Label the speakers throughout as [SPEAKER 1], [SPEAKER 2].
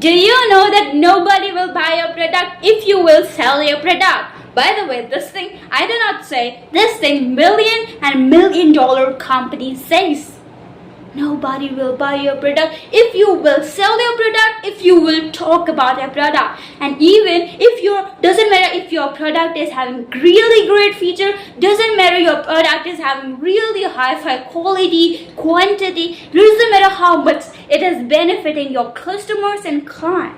[SPEAKER 1] Do you know that nobody will buy your product if you will sell your product? By the way, this thing, I do not say, this thing $1,000,000 company says. Nobody will buy your product if you will sell your product, if you will talk about your product. And even if doesn't matter if your product is having really great feature, doesn't matter your product is having really high quality, quantity, doesn't matter how much it is benefiting your customers and clients.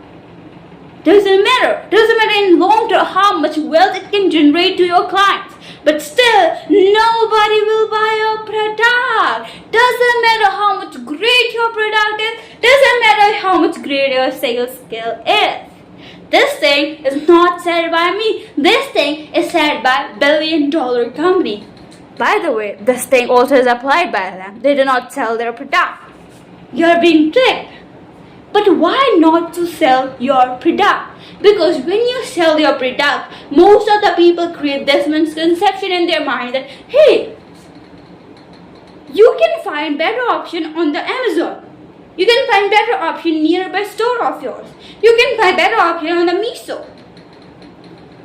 [SPEAKER 1] Doesn't matter in long term how much wealth it can generate to your clients. But still, nobody will buy your product. Doesn't matter how much great your product is. Doesn't matter how much great your sales skill is. This thing is not said by me. This thing is said by $1,000,000,000 company. By the way, this thing also is applied by them. They do not sell their product. You're being tricked. But why not to sell your product? Because when you sell your product, most of the people create this misconception in their mind that, hey, you can find better option on the Amazon. You can find better option nearby store of yours. You can find better option on the Miso.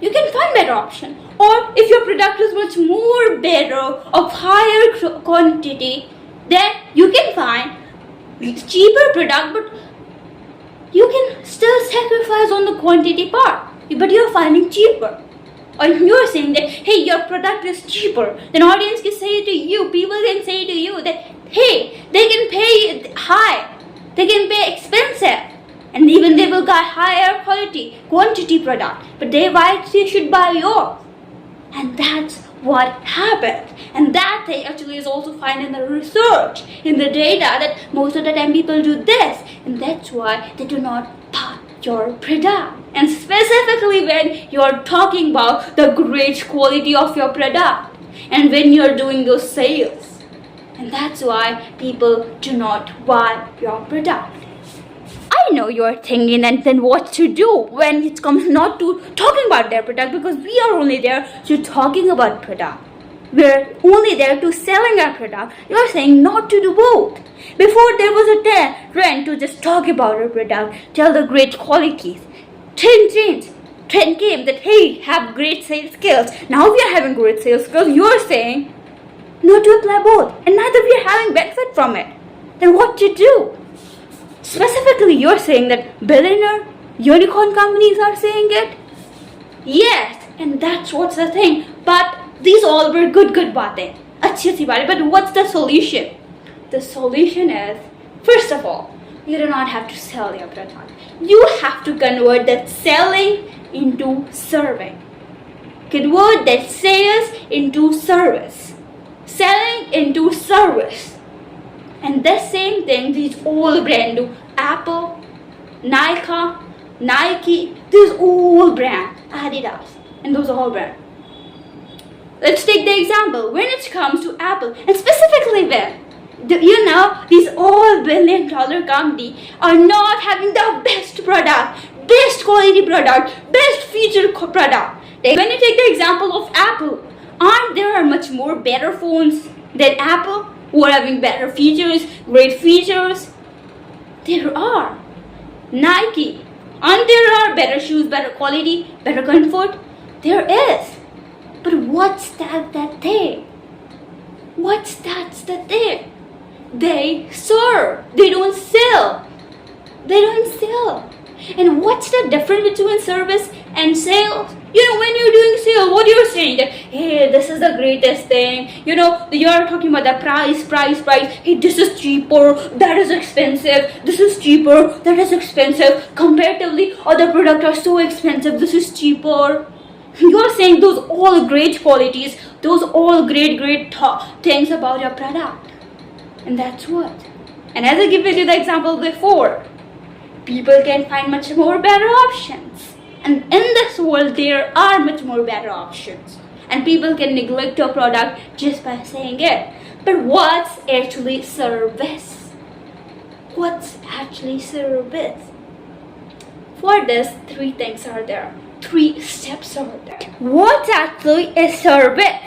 [SPEAKER 1] You can find better option. Or if your product is much more better, of higher quantity, then you can find cheaper product, but you can still sacrifice on the quantity part, but you're finding cheaper. Or you're saying that, hey, your product is cheaper, then audience can say to you, people can say to you that, hey, they can pay high, they can pay expensive, and even they will get higher quantity product, but why they should buy yours? And that's what happened. And that thing actually is also found in the research, in the data, that most of the time people do this, and that's why they do not buy your product. And specifically when you're talking about the great quality of your product and when you're doing those sales, and that's why people do not buy your product. I know you're thinking and then what to do when it comes not to talking about their product, because we are only there to talking about product. We're only there to selling our product. You're saying not to do both. Before there was a trend to just talk about our product, tell the great qualities. Trend came that, hey, have great sales skills. Now we are having great sales skills. You're saying not to apply both, and neither we are having benefit from it. Then what to do? Specifically, you're saying that billionaire unicorn companies are saying it? Yes, and that's what's the thing. But these all were good baatein. Achhi baatein. But what's the solution? The solution is, first of all, you do not have to sell your product. You have to convert that selling into serving. Convert that sales into service. Selling into service. And the same thing these all brands do. Apple, Nike, these all brands. Adidas, and those are all brands. Let's take the example when it comes to Apple, and specifically when these all $1,000,000,000 companies are not having the best product, best quality product, best feature product. When you take the example of Apple, aren't there much more better phones than Apple who are having better features, great features? There are. Nike, aren't there better shoes, better quality, better comfort? There is. But what's that thing? What's that's the thing? They serve. They don't sell. They don't sell. And what's the difference between service and sales? When you're doing sale, what you're saying that, hey, this is the greatest thing. You're talking about the price. Hey, this is cheaper, that is expensive. This is cheaper, that is expensive. Comparatively, other products are so expensive. This is cheaper. You're saying those all great qualities, those all great things about your product. And that's what. And as I given you the example before, people can find much more better options. And in this world, there are much more better options. And people can neglect your product just by saying it. But what's actually service? What's actually service? For this, 3 things are there. 3 steps are there. What actually is service?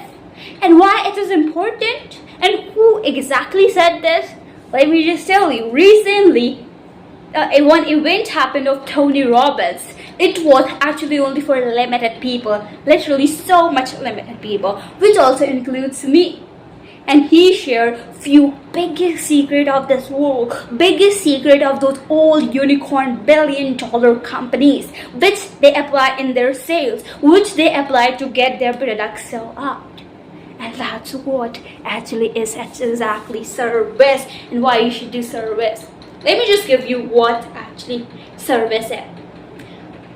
[SPEAKER 1] And why it is important? And who exactly said this? Let me just tell you. Recently, one event happened of Tony Robbins. It was actually only for limited people, literally so much limited people, which also includes me. And he shared few biggest secret of this world, biggest secret of those old unicorn billion-dollar companies, which they apply in their sales, which they apply to get their products sold out. And that's what actually is exactly service and why you should do service. Let me just give you what actually service is.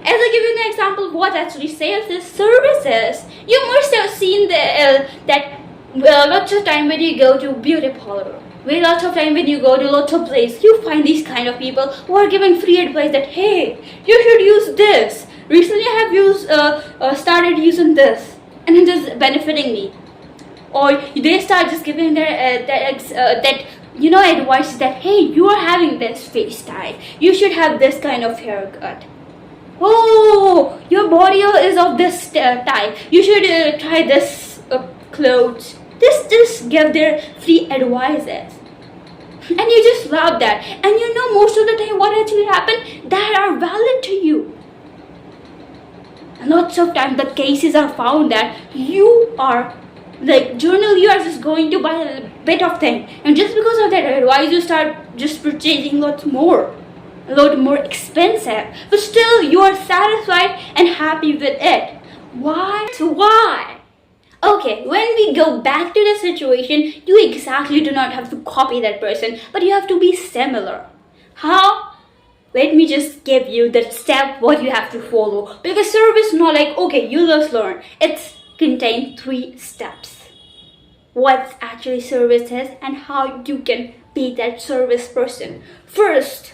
[SPEAKER 1] As I give you an example of what actually sales is, services, you must have seen that lots of time when you go to beauty parlor, lots of time when you go to lots of places, you find these kind of people who are giving free advice that, hey, you should use this. Recently I have started using this and it is benefiting me. Or they start just giving their advice that, hey, you are having this face type, you should have this kind of haircut. Oh, your body is of this type, you should try this clothes. This give their free advices. And you just love that. And you know most of the time what actually happened, that are valid to you. And lots of times the cases are found that you are like journal, you are just going to buy a bit of thing, and just because of that advice you start just purchasing a lot more expensive, but still you are satisfied and happy with it. Why? So why? Okay, when we go back to the situation, you exactly do not have to copy that person, but you have to be similar. How? Let me just give you the step what you have to follow, because service is not like, okay, you just learn. It's contain 3 steps. What actually service is and how you can be that service person. First,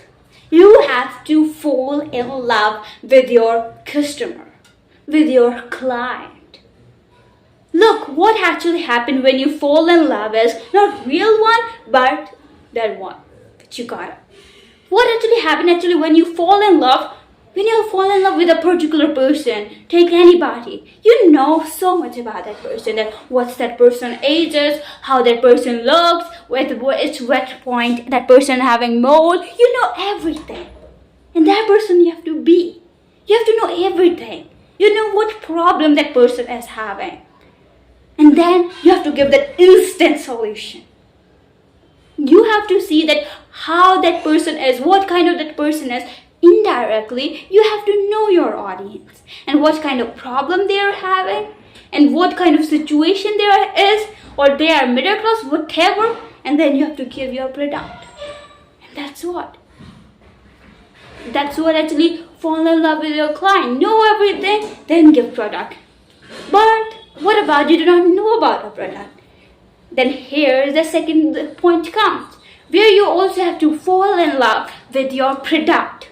[SPEAKER 1] you have to fall in love with your customer, with your client. Look, what actually happened when you fall in love is not real one, but that one that you got. What actually happened when you fall in love? When you fall in love with a particular person, take anybody, you know so much about that person, that what's that person ages, how that person looks, which wet point that person having mold, you know everything. And that person you have to be. You have to know everything. You know what problem that person is having. And then you have to give that instant solution. You have to see that how that person is, what kind of that person is. Indirectly, you have to know your audience and what kind of problem they are having and what kind of situation there is, or they are middle class, whatever, and then you have to give your product. And that's what actually fall in love with your client. Know everything, then give product. But what about you do not know about a product? Then here the second point comes, where you also have to fall in love with your product.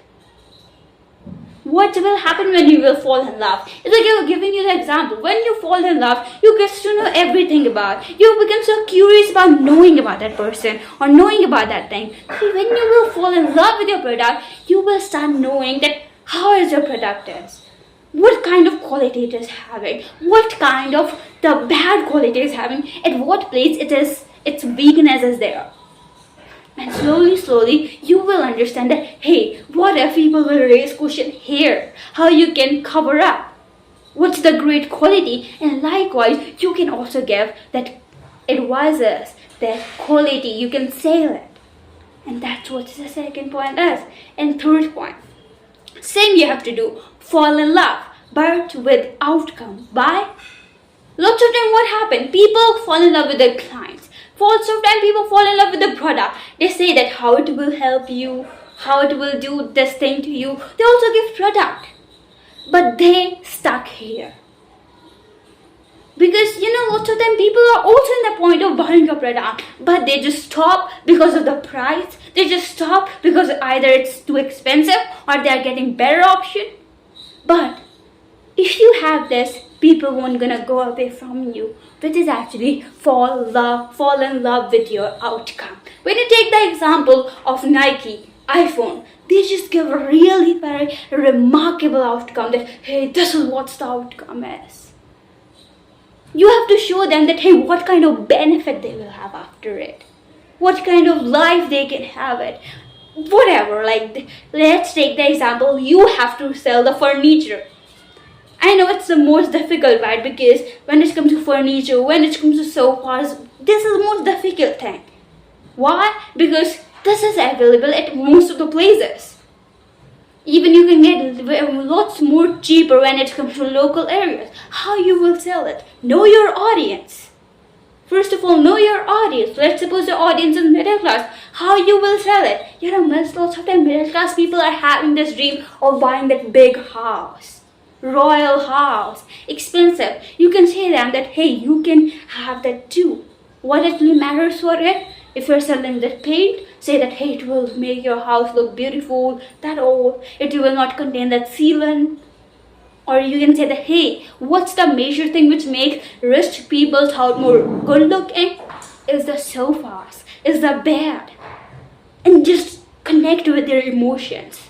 [SPEAKER 1] What will happen when you will fall in love? It's like I'm giving you the example. When you fall in love, you get to know everything about. You become so curious about knowing about that person or knowing about that thing. See, when you will fall in love with your product, you will start knowing that how is your product is. What kind of quality it is having. What kind of the bad quality is having. At what place its weakness is there. And slowly, you will understand that, hey, what if people will raise question here? How you can cover up? What's the great quality? And likewise, you can also give that advices, that quality, you can sell it. And that's what the second point is. And third point, same you have to do, fall in love, but with outcome. By lots of time what happened? People fall in love with their clients. Lots of time people fall in love with the product. They say that how it will help you, how it will do this thing to you. They also give product. But they stuck here. Because lots of time people are also in the point of buying a product, but they just stop because of the price. They just stop because either it's too expensive or they are getting better option. But if you have this, people won't gonna go away from you, which is actually fall in love with your outcome. When you take the example of Nike, iPhone, they just give a really very remarkable outcome that, hey, this is what the outcome is. You have to show them that, hey, what kind of benefit they will have after it. What kind of life they can have it. whatever, like let's take the example, you have to sell the furniture. I know it's the most difficult part because when it comes to furniture, when it comes to sofas, this is the most difficult thing. Why? Because this is available at most of the places. Even you can get lots more cheaper when it comes to local areas. How you will sell it? Know your audience. First of all, know your audience. Let's suppose your audience is middle class. How you will sell it? You know, lots of the middle class people are having this dream of buying that big house. Royal house. Expensive. You can say them that, hey, you can have that too. What actually matters for it? If you're selling that paint, say that, hey, it will make your house look beautiful, that all. It will not contain that sealant. Or you can say that, hey, what's the major thing which makes rich people's house more good looking? Is the sofas, is the bed. And just connect with their emotions.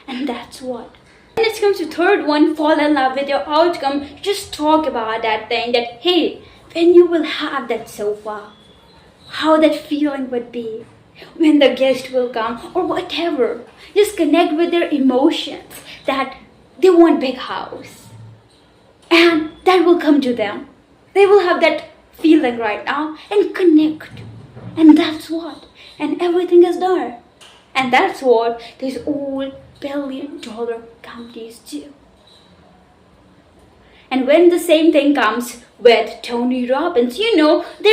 [SPEAKER 1] And that's what. When it comes to third one, fall in love with your outcome, just talk about that thing that, hey, when you will have that sofa, how that feeling would be, when the guest will come or whatever. Just connect with their emotions that they want big house. And that will come to them. They will have that feeling right now and connect. And that's what. And everything is done. And that's what these old billion-dollar companies do. And when the same thing comes with Tony Robbins, you know, they